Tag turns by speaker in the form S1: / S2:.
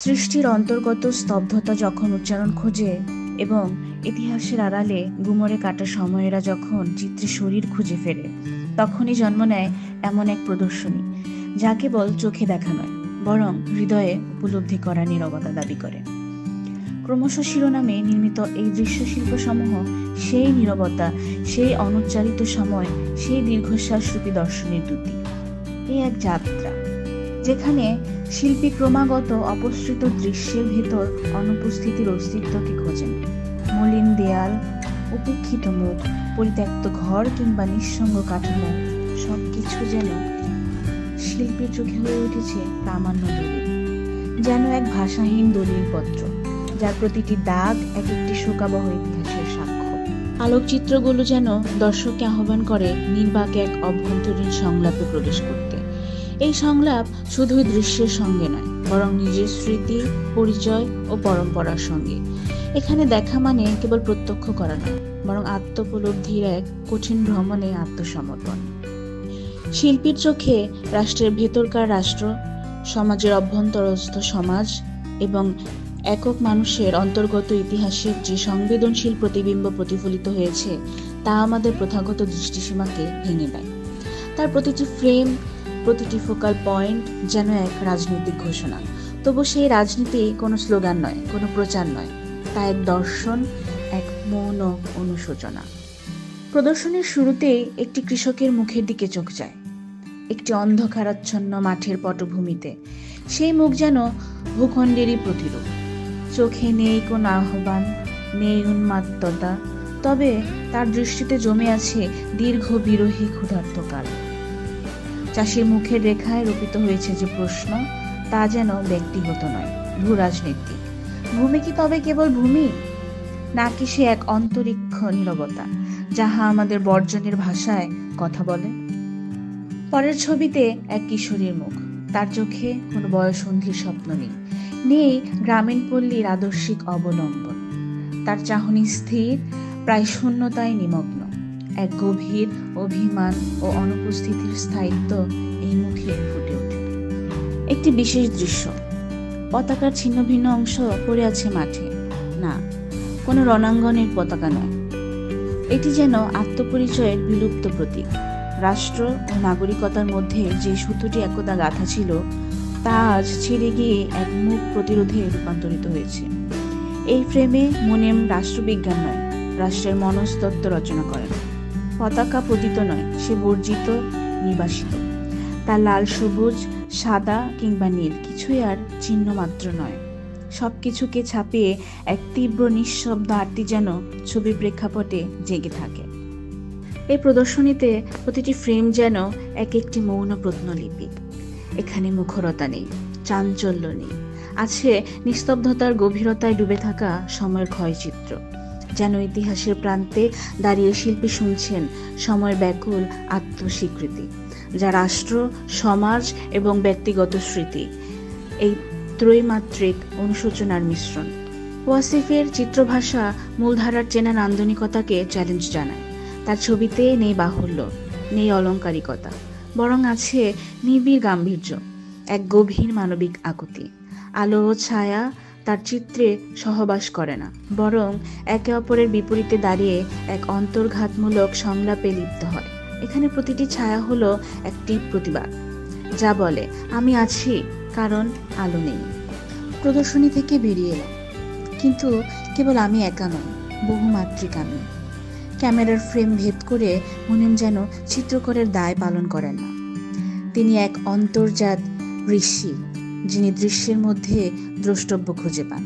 S1: সৃষ্টির অন্তর্গত স্তব্ধতা যখন উচ্চারণ খোঁজে এবং ইতিহাসের আড়ালে গুমরে কাটা সময়েরা যখন চিত্রে শরীর খুঁজে ফেরে, তখনই জন্ম নেয় এমন এক প্রদর্শনী যা কেবল চোখে দেখা নয়, বরং হৃদয়ে উপলব্ধি করা নীরবতা দাবি করে। ক্রমশ শিরোনামে নির্মিত এই দৃশ্যশিল্পসমূহ সেই নীরবতা, সেই অনুচ্চারিত সময়, সেই দীর্ঘশ্বাসরূপী দর্শনের দ্যুতি। এই এক যাত্রা যেখানে শিল্পী ক্রমাগত অপসৃত দৃশ্যের ভেতর অনুপস্থিতির অস্তিত্বকে খোঁজেন। মলিন দেয়াল, উপেক্ষিত মুখ, পরিত্যক্ত ঘর কিংবা নিঃসঙ্গ কাঠামো, সবকিছু যেন শিল্পীর চোখে হয়ে উঠেছে প্রামাণ্য দলিল, যেন এক ভাষাহীন দলিলপত্র যার প্রতিটি দাগ এক একটি শোকাবহ ইতিহাসের সাক্ষ্য। আলোকচিত্রগুলো যেন দর্শককে আহ্বান করে নির্বাক এক অভ্যন্তরীণ সংলাপে প্রবেশ করতে। এই সংলাপ শুধুই দৃশ্যের সঙ্গে নয়, বরং নিজের স্মৃতি, পরিচয় ও পরম্পরার সঙ্গে। এখানে দেখা মানে কেবল প্রত্যক্ষ করা নয়, বরং আত্মোপলব্ধির এক কঠিন ভ্রমণে আত্মসমর্পণ। শিল্পীর চোখে রাষ্ট্রের ভেতরকার রাষ্ট্র, সমাজের অভ্যন্তরস্থ সমাজ এবং একক মানুষের অন্তর্গত ইতিহাসের যে সংবেদনশীল প্রতিবিম্ব প্রতিফলিত হয়েছে, তা আমাদের প্রথাগত দৃষ্টিসীমাকে ভেঙে দেয়। তার প্রতিটি ফ্রেম, প্রতিটি ফোকাল পয়েন্ট যেন এক রাজনৈতিক ঘোষণা। তবু সেই রাজনীতি কোনো স্লোগান নয়, কোনো প্রচার নয়, তা এক দর্শন, এক মৌন অনুশোচনা। প্রদর্শনীর শুরুতেই একটি কৃষকের মুখের দিকে চোখ যায়, একটি অন্ধকারাচ্ছন্ন মাঠের পটভূমিতে। সেই মুখ যেন ভূখণ্ডেরই প্রতিরূপ। চোখে নেই কোনো আহ্বান, নেই উন্মাত্ততা, তবে তার দৃষ্টিতে জমে আছে দীর্ঘ বিরহী ক্ষুধার্তকাল। চাষির মুখের রেখায় রোপিত হয়েছে যে প্রশ্ন, তা যেন ব্যক্তিগত নয়, ভূরাজনৈতিক। ভূমি কি তবে কেবল ভূমি, নাকি সে এক অন্তরিক্ষ নীরবতা যাহা আমাদের বর্জনের ভাষায় কথা বলে? পরের ছবিতে এক কিশোরীর মুখ, তার চোখে কোনো বয়ঃসন্ধির স্বপ্ন নেই, নেই গ্রামীণ পল্লীর আদর্শিক অবলম্বন। তার চাহনি স্থির, প্রায় শূন্যতায় নিমগ্ন। এক গভীর অভিমান ও অনুপস্থিতির স্থায়িত্ব এই মুখে ফুটে ওঠে। একটি বিশেষ দৃশ্য, পতাকার ছিন্ন ভিন্ন অংশ পড়ে আছে মাঠে। না, কোনো রণাঙ্গনের পতাকা নয়, এটি যেন আত্মপরিচয়ের বিলুপ্ত প্রতীক। রাষ্ট্র ও নাগরিকতার মধ্যে যে সুতোটি একদা গাঁথা ছিল, তা আজ ছিঁড়ে গিয়ে এক মুখ প্রতিরোধে রূপান্তরিত হয়েছে। এই ফ্রেমে মুনেম রাষ্ট্রবিজ্ঞান নয়, রাষ্ট্রের মনস্তত্ত্ব রচনা করেন। পতাকা পতিত নয়, সে বর্জিত, নির্বাসিত। তার লাল, সবুজ, সাদা কিংবা নীল কিছুই আর চিহ্ন মাত্র নয়। সবকিছুকে ছাপিয়ে এক তীব্র নিঃশব্দ আরতি যেন ছবি প্রেক্ষাপটে জেগে থাকে। এই প্রদর্শনীতে প্রতিটি ফ্রেম যেন এক একটি মৌন প্রত্নলিপি। এখানে মুখরতা নেই, চাঞ্চল্য নেই, আছে নিস্তব্ধতার গভীরতায় ডুবে থাকা সময়ের ক্ষয়চিত্র। যেন ইতিহাসের প্রান্তে দাঁড়িয়ে শিল্পী শুনছেন সময়ের ব্যাকুল আত্মস্বীকৃতি, যা রাষ্ট্র, সমাজ এবং ব্যক্তিগত স্মৃতি, এই ত্রৈমাত্রিক অনুশোচনার মিশ্রণ। ওয়াসিফের চিত্রভাষা মূলধারার চেনা নান্দনিকতাকে চ্যালেঞ্জ জানায়। তার ছবিতে নেই বাহুল্য, নেই অলংকারিকতা, বরং আছে নিবিড় গাম্ভীর্য, এক গভীর মানবিক আকুতি। আলো ও ছায়া তার চিত্রে সহবাস করে না, বরং একে অপরের বিপরীতে দাঁড়িয়ে এক অন্তর্ঘাতমূলক সংলাপে লিপ্ত হয়। এখানে প্রতিটি ছায়া হলো একটি প্রতিবাদ, যা বলে আমি আছি কারণ আলো নেই। প্রদর্শনী থেকে বেরিয়ে এলাম, কিন্তু কেবল আমি একা নই, বহুমাত্রিক আমি। ক্যামেরার ফ্রেম ভেদ করে মুনেম যেন চিত্রকরের দায় পালন করেন না। তিনি এক অন্তর্জাত ঋষি, যিনি দৃশ্যের মধ্যে দ্রষ্টব্য খুঁজে পান।